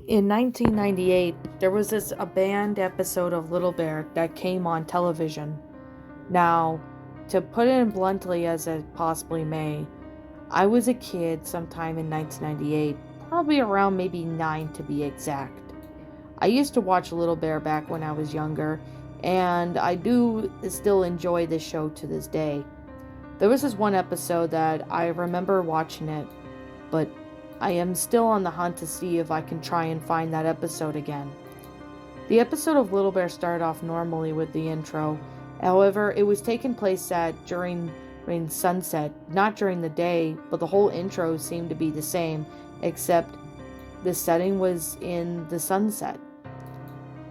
In 1998, there was a banned episode of Little Bear that came on television. Now, to put it bluntly as it possibly may, I was a kid sometime in 1998, probably around maybe 9 to be exact. I used to watch Little Bear back when I was younger, and I do still enjoy this show to this day. There was this one episode that I remember watching it, but I am still on the hunt to see if I can try and find that episode again. The episode of Little Bear started off normally with the intro. However, it was taking place during sunset, not during the day, but the whole intro seemed to be the same, except the setting was in the sunset.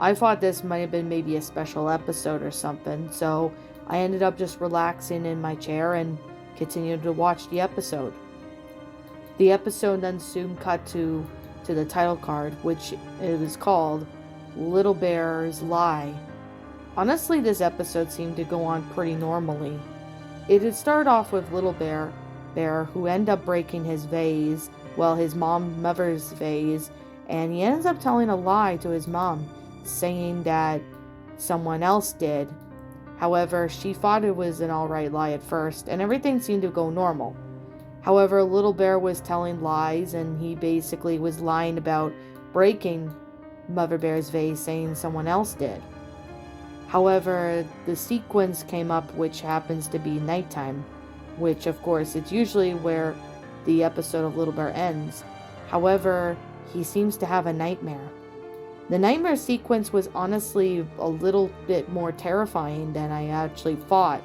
I thought this might have been maybe a special episode or something, so I ended up just relaxing in my chair and continued to watch the episode. The episode then soon cut to the title card, which it was called Little Bear's Lie. Honestly, this episode seemed to go on pretty normally. It had started off with Little Bear who ended up breaking his vase, his mother's vase, and he ends up telling a lie to his mom, saying that someone else did. However, she thought it was an alright lie at first, and everything seemed to go normal. However, Little Bear was telling lies, and he basically was lying about breaking Mother Bear's vase, saying someone else did. However, the sequence came up, which happens to be nighttime, which of course it's usually where the episode of Little Bear ends. However, he seems to have a nightmare. The nightmare sequence was honestly a little bit more terrifying than I actually thought.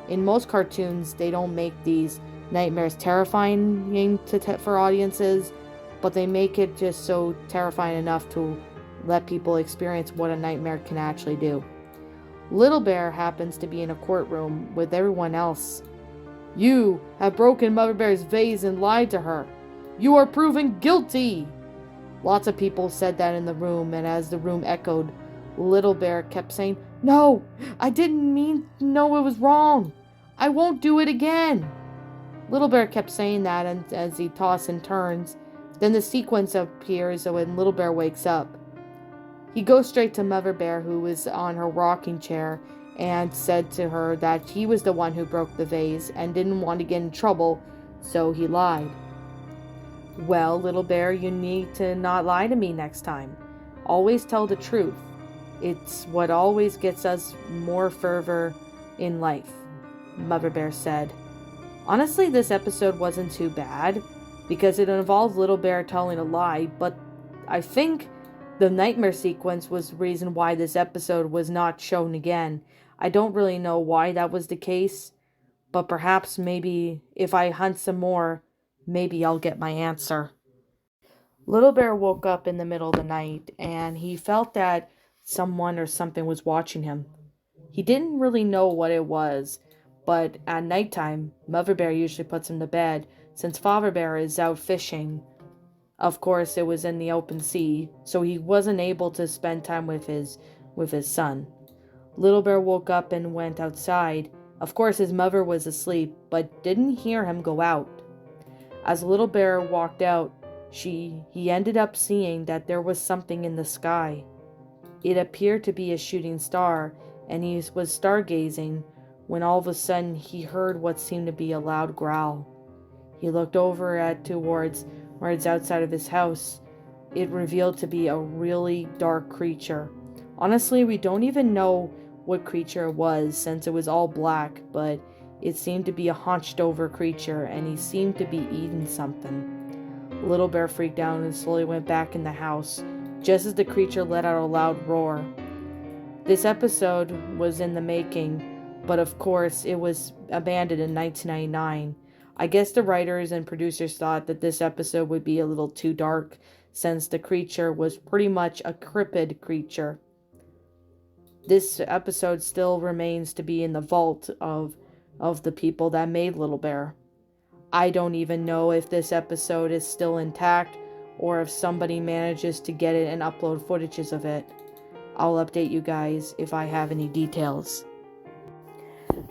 In most cartoons, they don't make these nightmares terrifying for audiences, but they make it just so terrifying enough to let people experience what a nightmare can actually do. Little Bear happens to be in a courtroom with everyone else. "You have broken Mother Bear's vase and lied to her. You are proven guilty!" Lots of people said that in the room, and as the room echoed, Little Bear kept saying, "No, I didn't mean to know it was wrong. I won't do it again." Little Bear kept saying that, and as he tosses and turns, then the sequence appears when Little Bear wakes up. He goes straight to Mother Bear, who was on her rocking chair, and said to her that he was the one who broke the vase and didn't want to get in trouble, so he lied. "Well, Little Bear, you need to not lie to me next time. Always tell the truth. It's what always gets us more fervor in life," Mother Bear said. Honestly, this episode wasn't too bad, because it involved Little Bear telling a lie, but I think the nightmare sequence was the reason why this episode was not shown again. I don't really know why that was the case, but perhaps maybe if I hunt some more, maybe I'll get my answer. Little Bear woke up in the middle of the night, and he felt that someone or something was watching him. He didn't really know what it was, but at nighttime, Mother Bear usually puts him to bed, since Father Bear is out fishing. Of course, it was in the open sea, so he wasn't able to spend time with his son. Little Bear woke up and went outside. Of course, his mother was asleep, but didn't hear him go out. As Little Bear walked out, he ended up seeing that there was something in the sky. It appeared to be a shooting star, and he was stargazing when all of a sudden he heard what seemed to be a loud growl. He looked over towards outside of his house. It revealed to be a really dark creature. Honestly, we don't even know what creature it was, since it was all black, but it seemed to be a hunched over creature, and he seemed to be eating something. Little Bear freaked out and slowly went back in the house, just as the creature let out a loud roar. This episode was in the making, but of course it was abandoned in 1999. I guess the writers and producers thought that this episode would be a little too dark, since the creature was pretty much a cryptid creature. This episode still remains to be in the vault of the people that made Little Bear. I don't even know if this episode is still intact, or if somebody manages to get it and upload footages of it. I'll update you guys if I have any details.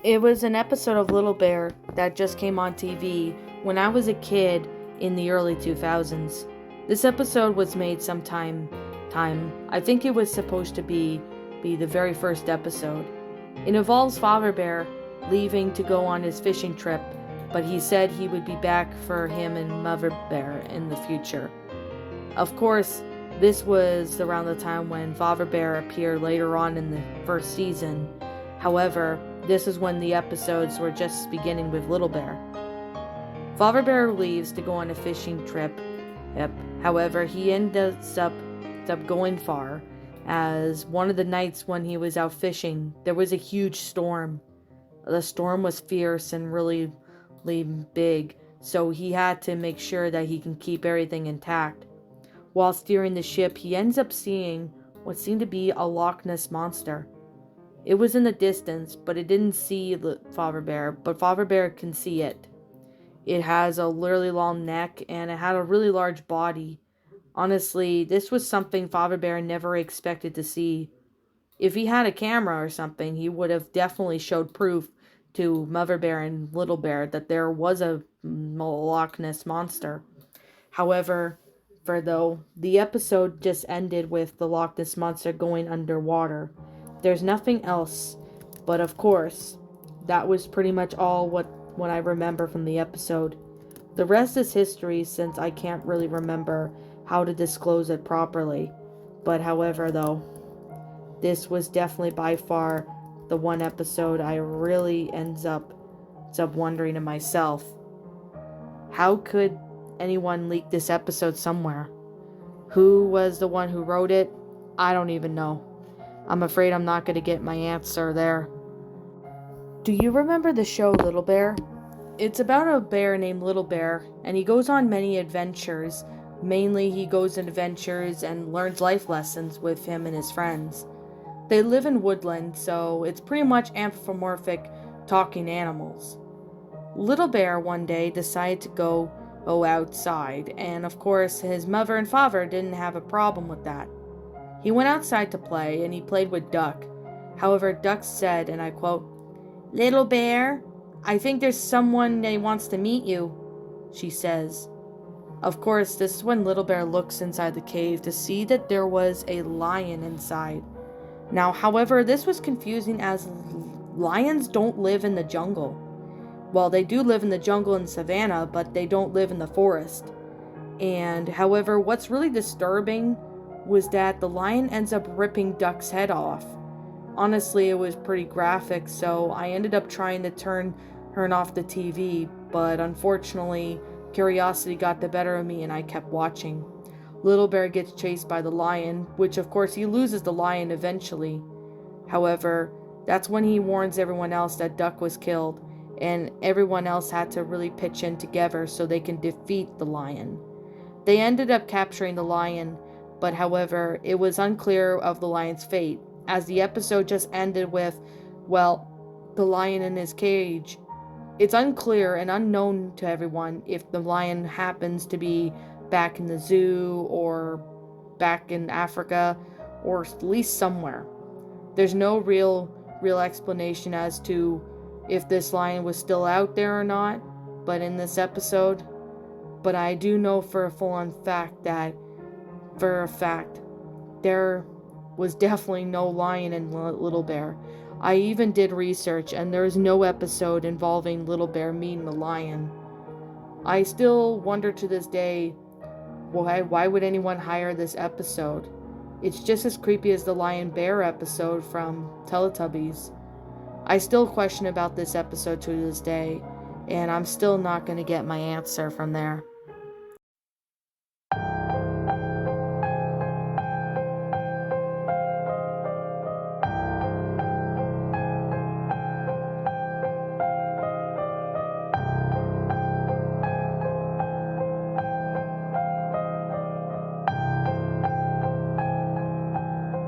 It was an episode of Little Bear that just came on TV when I was a kid in the early 2000s. This episode was made sometime. I think it was supposed to be the very first episode. It involves Father Bear leaving to go on his fishing trip, but he said he would be back for him and Mother Bear in the future. Of course, this was around the time when Father Bear appeared later on in the first season. However, this is when the episodes were just beginning with Little Bear. Father Bear leaves to go on a fishing trip. However, he ends up going far, as one of the nights when he was out fishing, there was a huge storm. The storm was fierce and really big, so he had to make sure that he can keep everything intact. While steering the ship, he ends up seeing what seemed to be a Loch Ness monster. It was in the distance, but it didn't see the Father Bear, but Father Bear can see it. It has a really long neck, and it had a really large body. Honestly, this was something Father Bear never expected to see. If he had a camera or something, he would have definitely showed proof to Mother Bear and Little Bear that there was a Loch Ness monster. However, the episode just ended with the Loch Ness monster going underwater. There's nothing else, but of course, that was pretty much all what I remember from the episode. The rest is history, since I can't really remember how to disclose it properly. But however, though, this was definitely by far the one episode I really ends up wondering to myself, how could anyone leak this episode somewhere? Who was the one who wrote it? I don't even know. I'm afraid I'm not going to get my answer there. Do you remember the show Little Bear? It's about a bear named Little Bear, and he goes on many adventures. Mainly, he goes on adventures and learns life lessons with him and his friends. They live in woodland, so it's pretty much anthropomorphic talking animals. Little Bear one day decided to go outside, and of course his mother and father didn't have a problem with that. He went outside to play, and he played with Duck. However, Duck said, and I quote, "Little Bear, I think there's someone that wants to meet you," she says. Of course, this is when Little Bear looks inside the cave to see that there was a lion inside. Now, however, this was confusing, as lions don't live in the jungle. Well, they do live in the jungle and savanna, but they don't live in the forest. And however, what's really disturbing was that the lion ends up ripping Duck's head off. Honestly, it was pretty graphic, so I ended up trying to turn off the TV, but unfortunately, curiosity got the better of me and I kept watching. Little Bear gets chased by the lion, which of course he loses the lion eventually. However, that's when he warns everyone else that Duck was killed, and everyone else had to really pitch in together so they can defeat the lion. They ended up capturing the lion, but however, it was unclear of the lion's fate, as the episode just ended with, well, the lion in his cage. It's unclear and unknown to everyone if the lion happens to be back in the zoo or back in Africa or at least somewhere. There's no real explanation as to if this lion was still out there or not, but in this episode. But I do know for a fact there was definitely no lion in Little Bear. I even did research, and there is no episode involving Little Bear meeting the lion. I still wonder to this day, why would anyone hire this episode? It's just as creepy as the Lion Bear episode from Teletubbies. I still question about this episode to this day, and I'm still not going to get my answer from there.